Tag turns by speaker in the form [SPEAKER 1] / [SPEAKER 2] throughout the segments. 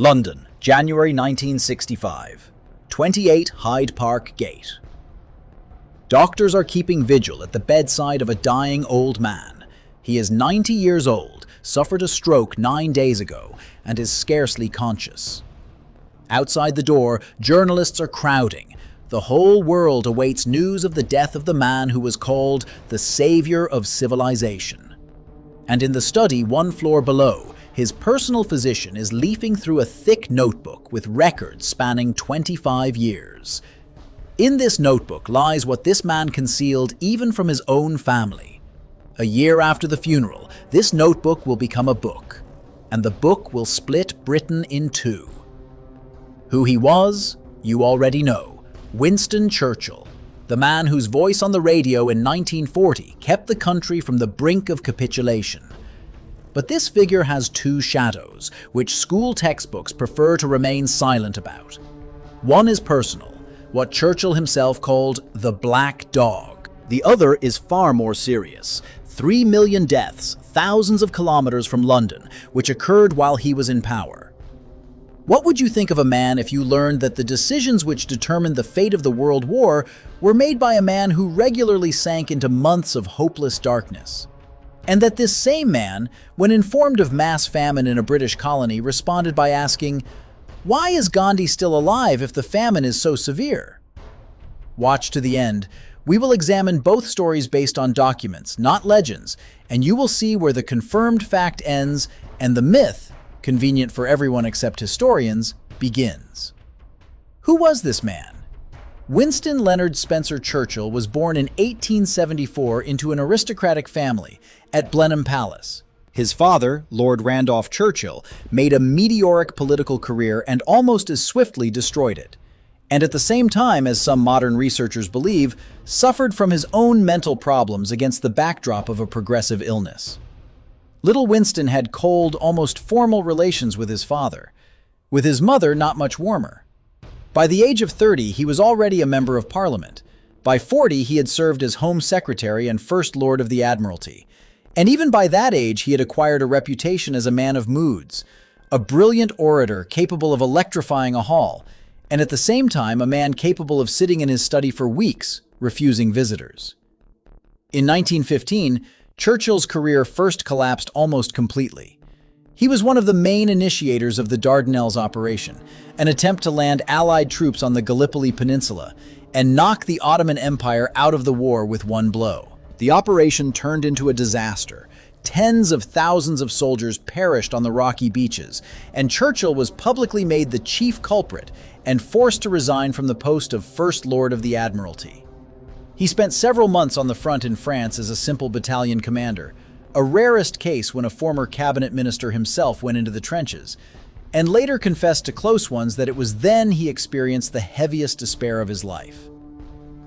[SPEAKER 1] London, January 1965. 28 Hyde Park Gate. Doctors are keeping vigil at the bedside of a dying old man. He is 90 years old, suffered a stroke 9 days ago, and is scarcely conscious. Outside the door, journalists are crowding. The whole world awaits news of the death of the man who was called the savior of civilization. And in the study 1 floor below, his personal physician is leafing through a thick notebook with records spanning 25 years. In this notebook lies what this man concealed even from his own family. A year after the funeral, this notebook will become a book, and the book will split Britain in two. Who he was, you already know. Winston Churchill, the man whose voice on the radio in 1940 kept the country from the brink of capitulation. But this figure has two shadows, which school textbooks prefer to remain silent about. One is personal, what Churchill himself called the Black Dog. The other is far more serious. 3 million deaths, thousands of kilometers from London, which occurred while he was in power. What would you think of a man if you learned that the decisions which determined the fate of the World War were made by a man who regularly sank into months of hopeless darkness? And that this same man, when informed of mass famine in a British colony, responded by asking, "Why is Gandhi still alive if the famine is so severe?" Watch to the end. We will examine both stories based on documents, not legends, and you will see where the confirmed fact ends and the myth, convenient for everyone except historians, begins. Who was this man? Winston Leonard Spencer Churchill was born in 1874 into an aristocratic family at Blenheim Palace. His father, Lord Randolph Churchill, made a meteoric political career and almost as swiftly destroyed it. And at the same time, as some modern researchers believe, suffered from his own mental problems against the backdrop of a progressive illness. Little Winston had cold, almost formal relations with his father. With his mother, not much warmer. By the age of 30, he was already a member of Parliament. By 40, he had served as Home Secretary and First Lord of the Admiralty. And even by that age, he had acquired a reputation as a man of moods, a brilliant orator capable of electrifying a hall, and at the same time a man capable of sitting in his study for weeks, refusing visitors. In 1915, Churchill's career first collapsed almost completely. He was one of the main initiators of the Dardanelles operation, an attempt to land Allied troops on the Gallipoli Peninsula and knock the Ottoman Empire out of the war with one blow. The operation turned into a disaster. Tens of thousands of soldiers perished on the rocky beaches, and Churchill was publicly made the chief culprit and forced to resign from the post of First Lord of the Admiralty. He spent several months on the front in France as a simple battalion commander, a rarest case when a former cabinet minister himself went into the trenches, and later confessed to close ones that it was then he experienced the heaviest despair of his life.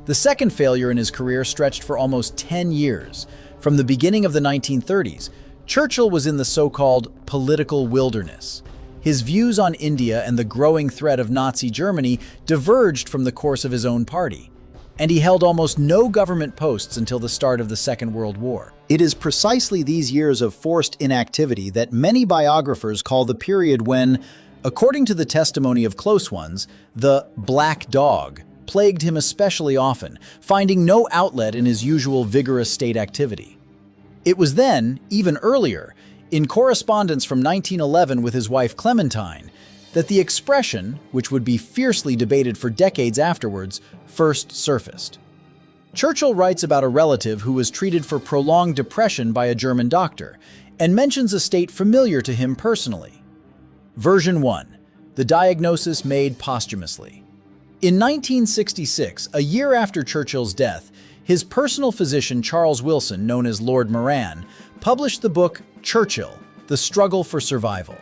[SPEAKER 1] The second failure in his career stretched for almost 10 years. From the beginning of the 1930s, Churchill was in the so-called political wilderness. His views on India and the growing threat of Nazi Germany diverged from the course of his own party, and he held almost no government posts until the start of the Second World War. It is precisely these years of forced inactivity that many biographers call the period when, according to the testimony of close ones, the Black Dog plagued him especially often, finding no outlet in his usual vigorous state activity. It was then, even earlier, in correspondence from 1911 with his wife Clementine, that the expression, which would be fiercely debated for decades afterwards, first surfaced. Churchill writes about a relative who was treated for prolonged depression by a German doctor, and mentions a state familiar to him personally. Version 1. The diagnosis made posthumously. In 1966, a year after Churchill's death, his personal physician Charles Wilson, known as Lord Moran, published the book Churchill, The Struggle for Survival.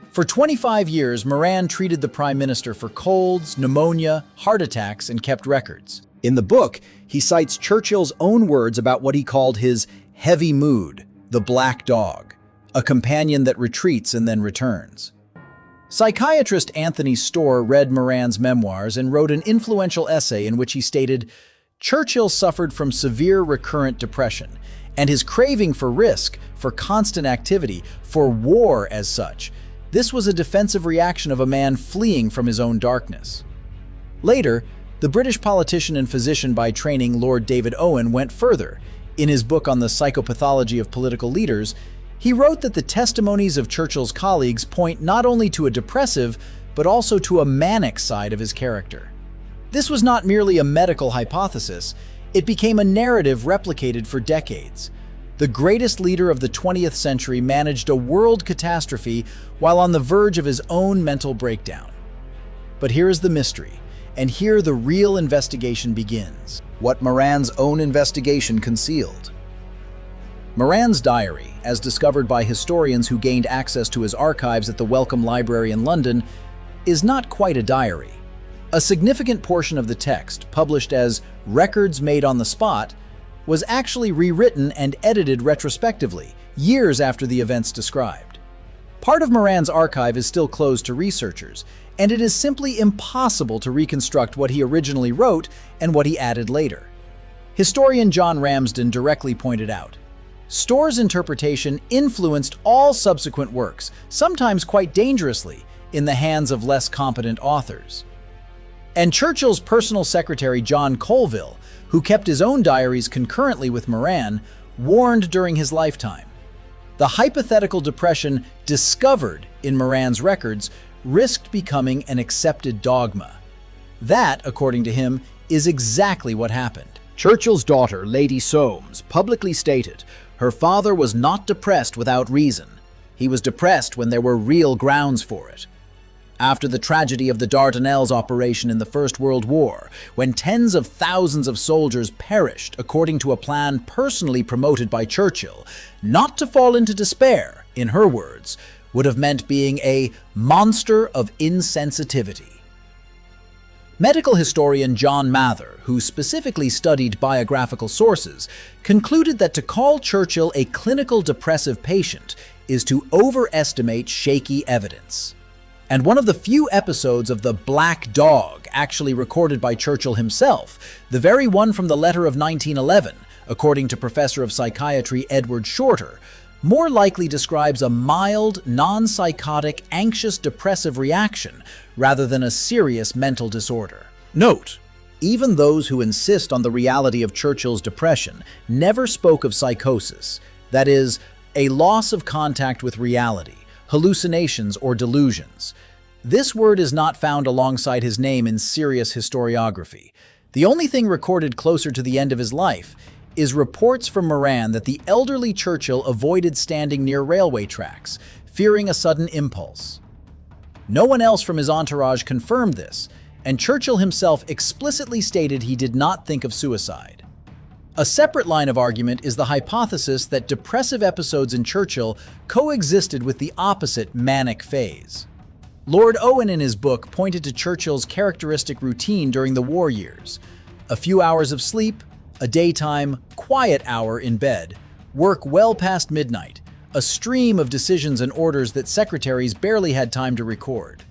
[SPEAKER 1] For 25 years, Moran treated the Prime Minister for colds, pneumonia, heart attacks, and kept records. In the book, he cites Churchill's own words about what he called his heavy mood, the Black Dog, a companion that retreats and then returns. Psychiatrist Anthony Storr read Moran's memoirs and wrote an influential essay in which he stated, "Churchill suffered from severe recurrent depression, and his craving for risk, for constant activity, for war as such, This was a defensive reaction of a man fleeing from his own darkness. Later, the British politician and physician by training Lord David Owen went further. In his book on the psychopathology of political leaders, he wrote that the testimonies of Churchill's colleagues point not only to a depressive, but also to a manic side of his character. This was not merely a medical hypothesis, it became a narrative replicated for decades. The greatest leader of the 20th century managed a world catastrophe while on the verge of his own mental breakdown. But here is the mystery, and here the real investigation begins. What Moran's own investigation concealed. Moran's diary, as discovered by historians who gained access to his archives at the Wellcome Library in London, is not quite a diary. A significant portion of the text, published as records made on the spot, was actually rewritten and edited retrospectively, years after the events described. Part of Moran's archive is still closed to researchers, and it is simply impossible to reconstruct what he originally wrote and what he added later. Historian John Ramsden directly pointed out, Storr's interpretation influenced all subsequent works, sometimes quite dangerously, in the hands of less competent authors. And Churchill's personal secretary John Colville, who kept his own diaries concurrently with Moran, warned during his lifetime. The hypothetical depression discovered in Moran's records risked becoming an accepted dogma. That, according to him, is exactly what happened. Churchill's daughter, Lady Soames, publicly stated, her father was not depressed without reason. He was depressed when there were real grounds for it. After the tragedy of the Dardanelles operation in the First World War, when tens of thousands of soldiers perished according to a plan personally promoted by Churchill, not to fall into despair, in her words, would have meant being a monster of insensitivity. Medical historian John Mather, who specifically studied biographical sources, concluded that to call Churchill a clinical depressive patient is to overestimate shaky evidence. And one of the few episodes of the Black Dog actually recorded by Churchill himself, the very one from the letter of 1911, according to Professor of Psychiatry Edward Shorter, more likely describes a mild, non-psychotic, anxious depressive reaction rather than a serious mental disorder. Note, even those who insist on the reality of Churchill's depression never spoke of psychosis, that is, a loss of contact with reality, hallucinations or delusions. This word is not found alongside his name in serious historiography. The only thing recorded closer to the end of his life is reports from Moran that the elderly Churchill avoided standing near railway tracks, fearing a sudden impulse. No one else from his entourage confirmed this, and Churchill himself explicitly stated he did not think of suicide. A separate line of argument is the hypothesis that depressive episodes in Churchill coexisted with the opposite manic phase. Lord Owen in his book pointed to Churchill's characteristic routine during the war years: a few hours of sleep, a daytime, quiet hour in bed, work well past midnight, a stream of decisions and orders that secretaries barely had time to record.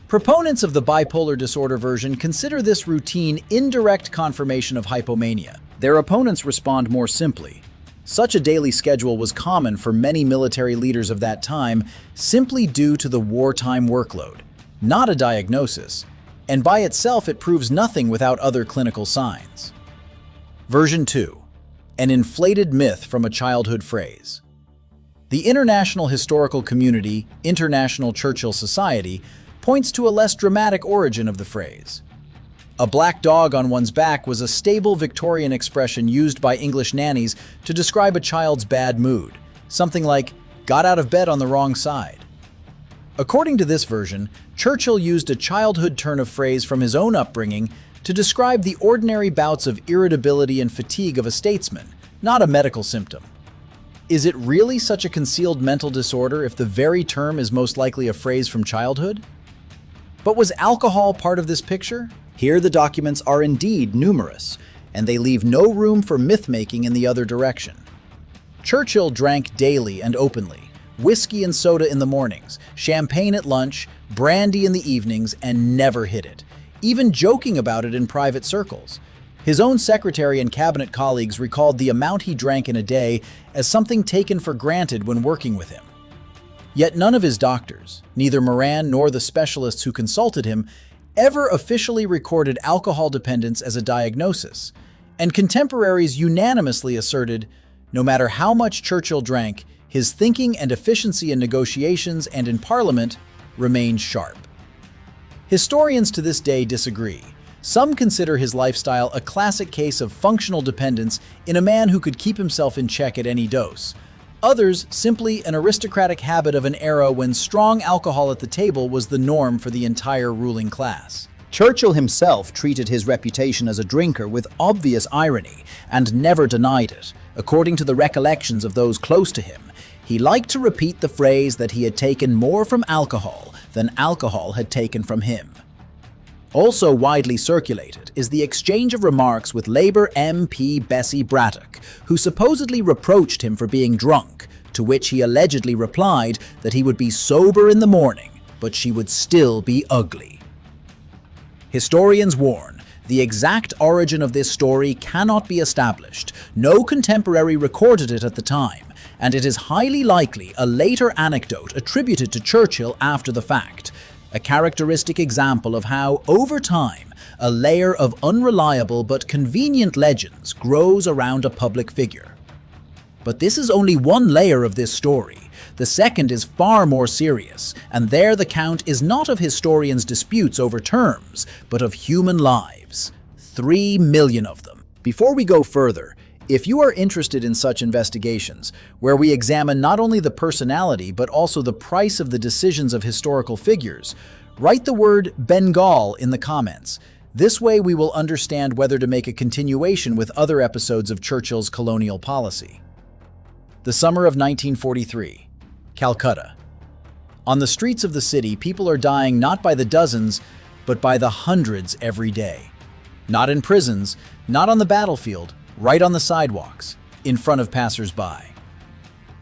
[SPEAKER 1] Proponents of the bipolar disorder version consider this routine indirect confirmation of hypomania. Their opponents respond more simply. Such a daily schedule was common for many military leaders of that time simply due to the wartime workload, not a diagnosis, and by itself it proves nothing without other clinical signs. Version 2. An inflated myth from a childhood phrase. The International Historical Community, International Churchill Society, points to a less dramatic origin of the phrase. A black dog on one's back was a stable Victorian expression used by English nannies to describe a child's bad mood, something like, got out of bed on the wrong side. According to this version, Churchill used a childhood turn of phrase from his own upbringing to describe the ordinary bouts of irritability and fatigue of a statesman, not a medical symptom. Is it really such a concealed mental disorder if the very term is most likely a phrase from childhood? But was alcohol part of this picture? Here the documents are indeed numerous, and they leave no room for myth-making in the other direction. Churchill drank daily and openly, whiskey and soda in the mornings, champagne at lunch, brandy in the evenings, and never hid it, even joking about it in private circles. His own secretary and cabinet colleagues recalled the amount he drank in a day as something taken for granted when working with him. Yet none of his doctors, neither Moran nor the specialists who consulted him, ever officially recorded alcohol dependence as a diagnosis, and contemporaries unanimously asserted, no matter how much Churchill drank, his thinking and efficiency in negotiations and in Parliament remained sharp. Historians to this day disagree. Some consider his lifestyle a classic case of functional dependence in a man who could keep himself in check at any dose. Others simply an aristocratic habit of an era when strong alcohol at the table was the norm for the entire ruling class.
[SPEAKER 2] Churchill himself treated his reputation as a drinker with obvious irony and never denied it. According to the recollections of those close to him, he liked to repeat the phrase that he had taken more from alcohol than alcohol had taken from him. Also widely circulated is the exchange of remarks with Labour MP Bessie Braddock, who supposedly reproached him for being drunk, to which he allegedly replied that he would be sober in the morning, but she would still be ugly. Historians warn, the exact origin of this story cannot be established. No contemporary recorded it at the time, and it is highly likely a later anecdote attributed to Churchill after the fact. A characteristic example of how, over time, a layer of unreliable but convenient legends grows around a public figure. But this is only one layer of this story. The second is far more serious, and there the count is not of historians' disputes over terms, but of human lives. 3 million of them. Before we go further, if you are interested in such investigations, where we examine not only the personality but also the price of the decisions of historical figures, write the word Bengal in the comments. This way we will understand whether to make a continuation with other episodes of Churchill's colonial policy. The summer of 1943, Calcutta. On the streets of the city, people are dying not by the dozens, but by the hundreds every day. Not in prisons, not on the battlefield, right on the sidewalks, in front of passers-by.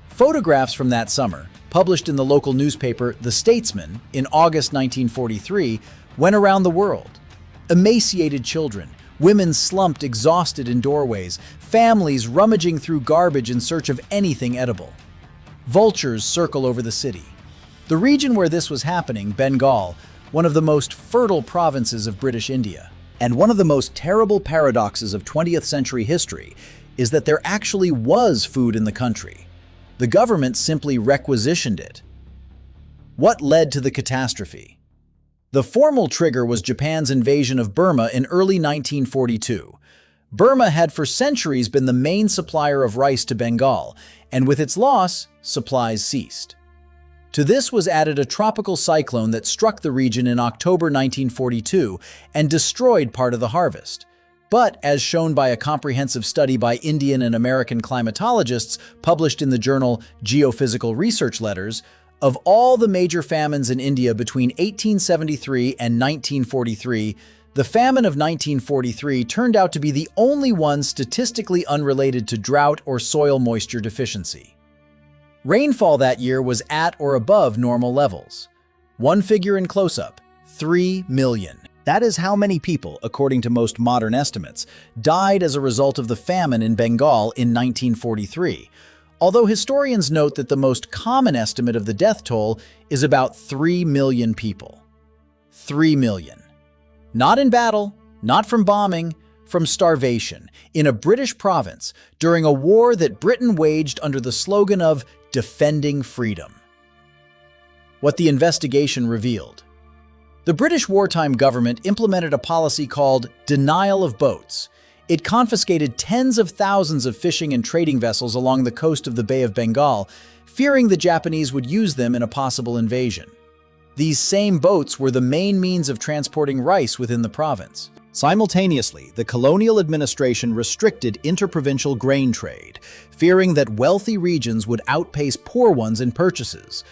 [SPEAKER 2] Photographs from that summer, published in the local newspaper The Statesman in August 1943, went around the world. Emaciated children, women slumped exhausted in doorways, families rummaging through garbage in search of anything edible. Vultures circle over the city. The region where this was happening, Bengal, one of the most fertile provinces of British India, and one of the most terrible paradoxes of 20th century history is that there actually was food in the country. The government simply requisitioned it. What led to the catastrophe? The formal trigger was Japan's invasion of Burma in early 1942. Burma had for centuries been the main supplier of rice to Bengal, and with its loss, supplies ceased. To this was added a tropical cyclone that struck the region in October 1942 and destroyed part of the harvest. But, as shown by a comprehensive study by Indian and American climatologists published in the journal Geophysical Research Letters, of all the major famines in India between 1873 and 1943, the famine of 1943 turned out to be the only one statistically unrelated to drought or soil moisture deficiency. Rainfall that year was at or above normal levels. One figure in close-up, 3 million. That is how many people, according to most modern estimates, died as a result of the famine in Bengal in 1943, although historians note that the most common estimate of the death toll is about 3 million people. 3 million. Not in battle, not from bombing, from starvation, in a British province during a war that Britain waged under the slogan of defending freedom. What the investigation revealed. The British wartime government implemented a policy called denial of boats. It confiscated tens of thousands of fishing and trading vessels along the coast of the Bay of Bengal, fearing the Japanese would use them in a possible invasion. These same boats were the main means of transporting rice within the province. Simultaneously, the colonial administration restricted interprovincial grain trade, fearing that wealthy regions would outpace poor ones in purchases.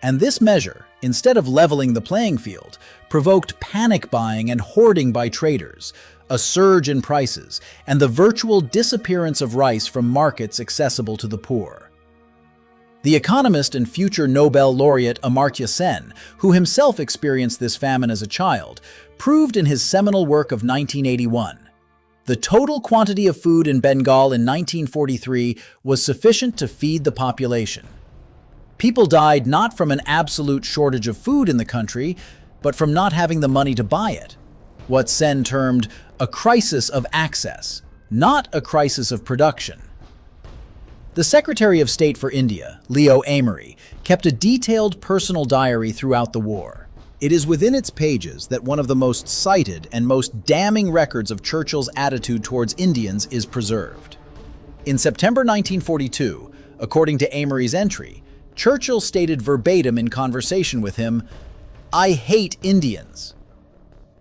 [SPEAKER 2] And this measure, instead of leveling the playing field, provoked panic buying and hoarding by traders, a surge in prices, and the virtual disappearance of rice from markets accessible to the poor. The economist and future Nobel laureate Amartya Sen, who himself experienced this famine as a child, proved in his seminal work of 1981. The total quantity of food in Bengal in 1943 was sufficient to feed the population.
[SPEAKER 1] People died not from an absolute shortage of food in the country, but from not having the money to buy it. What Sen termed a crisis of access, not a crisis of production. The Secretary of State for India, Leo Amery, kept a detailed personal diary throughout the war. It is within its pages that one of the most cited and most damning records of Churchill's attitude towards Indians is preserved. In September 1942, according to Amery's entry, Churchill stated verbatim in conversation with him, "I hate Indians."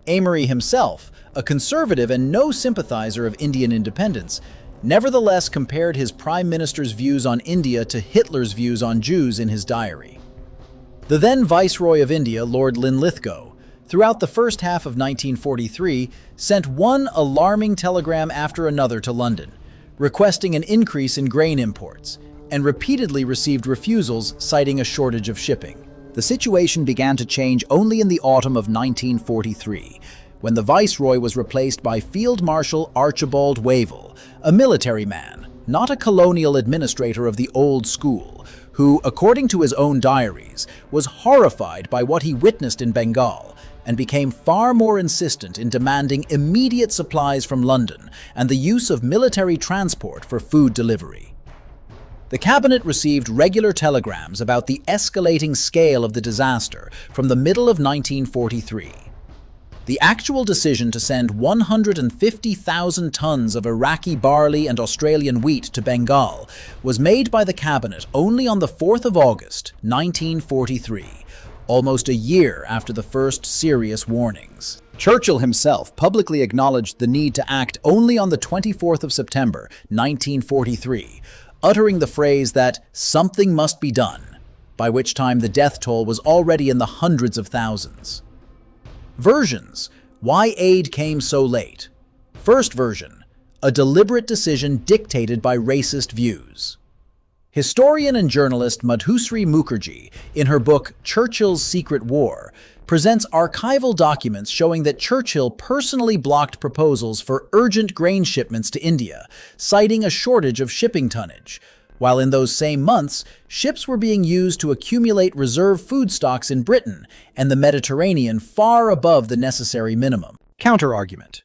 [SPEAKER 1] Amery himself, a conservative and no sympathizer of Indian independence, nevertheless compared his prime minister's views on India to Hitler's views on Jews in his diary. The then Viceroy of India, Lord Linlithgow, throughout the first half of 1943, sent one alarming telegram after another to London, requesting an increase in grain imports, and repeatedly received refusals citing a shortage of shipping. The situation began to change only in the autumn of 1943, when the Viceroy was replaced by Field Marshal Archibald Wavell, a military man, not a colonial administrator of the old school, who, according to his own diaries, was horrified by what he witnessed in Bengal and became far more insistent in demanding immediate supplies from London and the use of military transport for food delivery. The cabinet received regular telegrams about the escalating scale of the disaster from the middle of 1943. The actual decision to send 150,000 tons of Iraqi barley and Australian wheat to Bengal was made by the cabinet only on the 4th of August, 1943, almost a year after the first serious warnings. Churchill himself publicly acknowledged the need to act only on the 24th of September, 1943, uttering the phrase that something must be done, by which time the death toll was already in the hundreds of thousands. Versions: why aid came so late. First version: a deliberate decision dictated by racist views. Historian and journalist Madhusri Mukherjee, in her book Churchill's Secret War, presents archival documents showing that Churchill personally blocked proposals for urgent grain shipments to India, citing a shortage of shipping tonnage, while in those same months, ships were being used to accumulate reserve food stocks in Britain and the Mediterranean far above the necessary minimum. Counter-argument.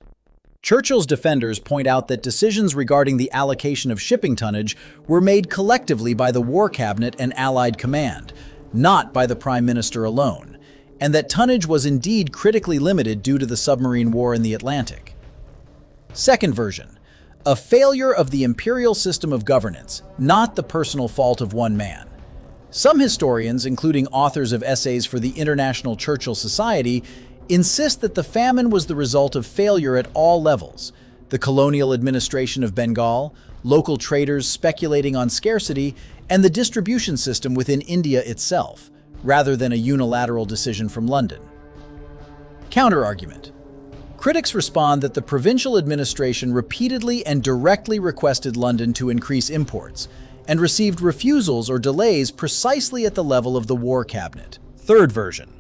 [SPEAKER 1] Churchill's defenders point out that decisions regarding the allocation of shipping tonnage were made collectively by the War Cabinet and Allied Command, not by the Prime Minister alone, and that tonnage was indeed critically limited due to the submarine war in the Atlantic. Second version: a failure of the imperial system of governance, not the personal fault of one man. Some historians, including authors of essays for the International Churchill Society, insist that the famine was the result of failure at all levels: the colonial administration of Bengal, local traders speculating on scarcity, and the distribution system within India itself, rather than a unilateral decision from London. Counter-argument. Critics respond that the provincial administration repeatedly and directly requested London to increase imports, and received refusals or delays precisely at the level of the War Cabinet. Third version: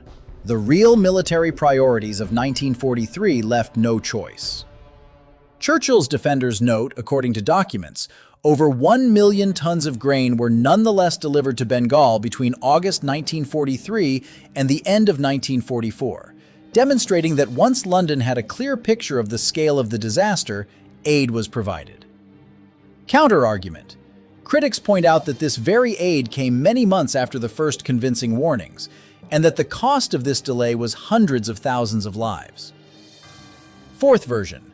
[SPEAKER 1] the real military priorities of 1943 left no choice. Churchill's defenders note, according to documents, over 1 million tons of grain were nonetheless delivered to Bengal between August 1943 and the end of 1944. Demonstrating that once London had a clear picture of the scale of the disaster, aid was provided. Counter-argument. Critics point out that this very aid came many months after the first convincing warnings, and that the cost of this delay was hundreds of thousands of lives. Fourth version.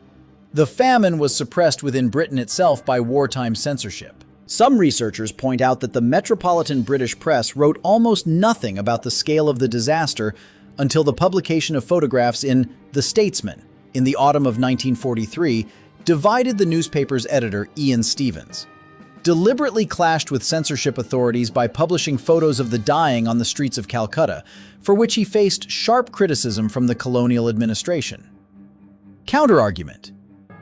[SPEAKER 1] The famine was suppressed within Britain itself by wartime censorship. Some researchers point out that the metropolitan British press wrote almost nothing about the scale of the disaster until the publication of photographs in The Statesman in the autumn of 1943 divided the newspaper's editor, Ian Stevens, deliberately clashed with censorship authorities by publishing photos of the dying on the streets of Calcutta, for which he faced sharp criticism from the colonial administration. Counter-argument.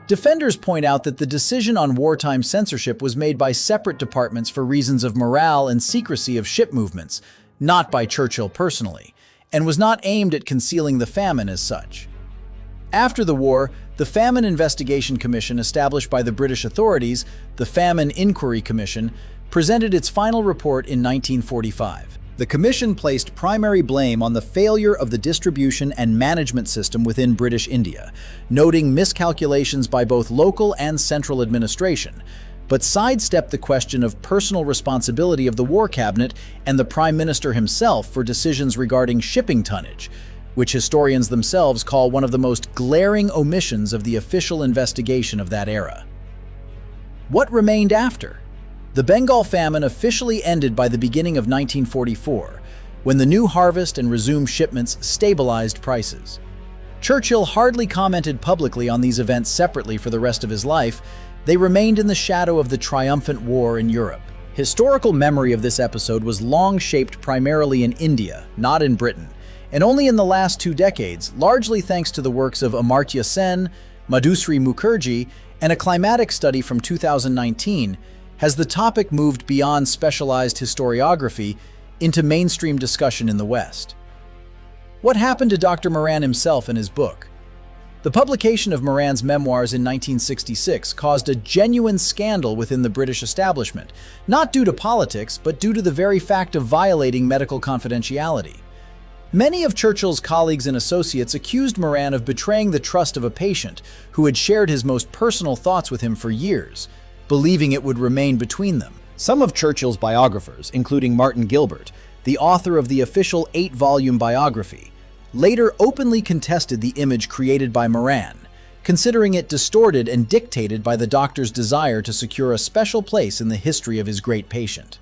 [SPEAKER 1] Defenders point out that the decision on wartime censorship was made by separate departments for reasons of morale and secrecy of ship movements, not by Churchill personally, and was not aimed at concealing the famine as such. After the war, the Famine Investigation Commission established by the British authorities, the Famine Inquiry Commission, presented its final report in 1945.
[SPEAKER 2] The Commission placed primary blame on the failure of the distribution and management system within British India, noting miscalculations by both local and central administration, but sidestepped the question of personal responsibility of the War Cabinet and the Prime Minister himself for decisions regarding shipping tonnage, which historians themselves call one of the most glaring omissions of the official investigation of that era. What remained after? The Bengal Famine officially ended by the beginning of 1944, when the new harvest and resumed shipments stabilized prices. Churchill hardly commented publicly on these events separately for the rest of his life. They remained in the shadow of the triumphant war in Europe. Historical memory of this episode was long shaped primarily in India, not in Britain, and only in the last 2 decades, largely thanks to the works of Amartya Sen, Madhusri Mukherjee, and a climatic study from 2019, has the topic moved beyond specialized historiography into mainstream discussion in the West. What happened to Dr. Moran himself in his book? The publication of Moran's memoirs in 1966 caused a genuine scandal within the British establishment, not due to politics, but due to the very fact of violating medical confidentiality. Many of Churchill's colleagues and associates accused Moran of betraying the trust of a patient who had shared his most personal thoughts with him for years, believing it would remain between them. Some of Churchill's biographers, including Martin Gilbert, the author of the official 8-volume biography, later openly contested the image created by Moran, considering it distorted and dictated by the doctor's desire to secure a special place in the history of his great patient.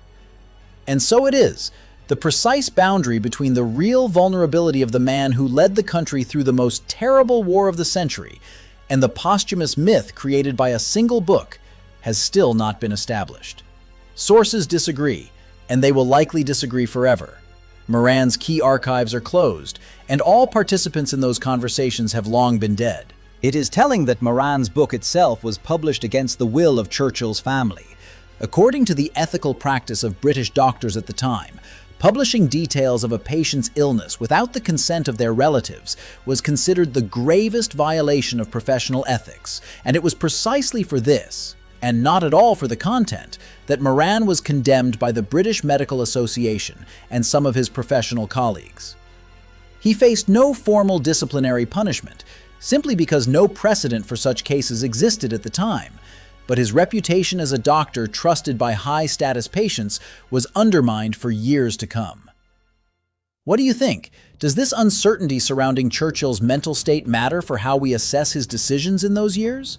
[SPEAKER 2] And so it is, the precise boundary between the real vulnerability of the man who led the country through the most terrible war of the century and the posthumous myth created by a single book has still not been established. Sources disagree, and they will likely disagree forever. Moran's key archives are closed, and all participants in those conversations have long been dead. It is telling that Moran's book itself was published against the will of Churchill's family. According to the ethical practice of British doctors at the time, publishing details of a patient's illness without the consent of their relatives was considered the gravest violation of professional ethics, and it was precisely for this, and not at all for the content, that Moran was condemned by the British Medical Association and some of his professional colleagues. He faced no formal disciplinary punishment, simply because no precedent for such cases existed at the time, but his reputation as a doctor trusted by high-status patients was undermined for years to come. What do you think? Does this uncertainty surrounding Churchill's mental state matter for how we assess his decisions in those years?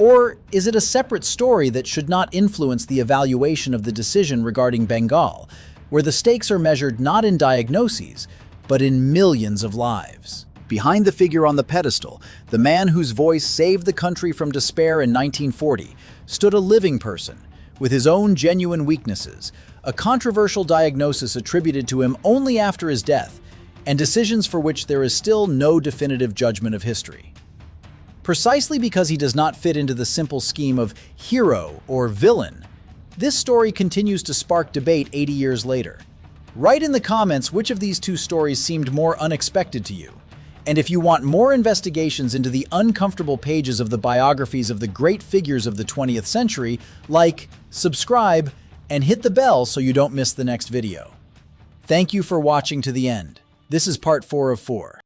[SPEAKER 2] Or is it a separate story that should not influence the evaluation of the decision regarding Bengal, where the stakes are measured not in diagnoses, but in millions of lives? Behind the figure on the pedestal, the man whose voice saved the country from despair in 1940, stood a living person, with his own genuine weaknesses, a controversial diagnosis attributed to him only after his death, and decisions for which there is still no definitive judgment of history. Precisely because he does not fit into the simple scheme of hero or villain, this story continues to spark debate 80 years later. Write in the comments which of these 2 stories seemed more unexpected to you. And if you want more investigations into the uncomfortable pages of the biographies of the great figures of the 20th century, like, subscribe, and hit the bell so you don't miss the next video. Thank you for watching to the end. This is part 4 of 4.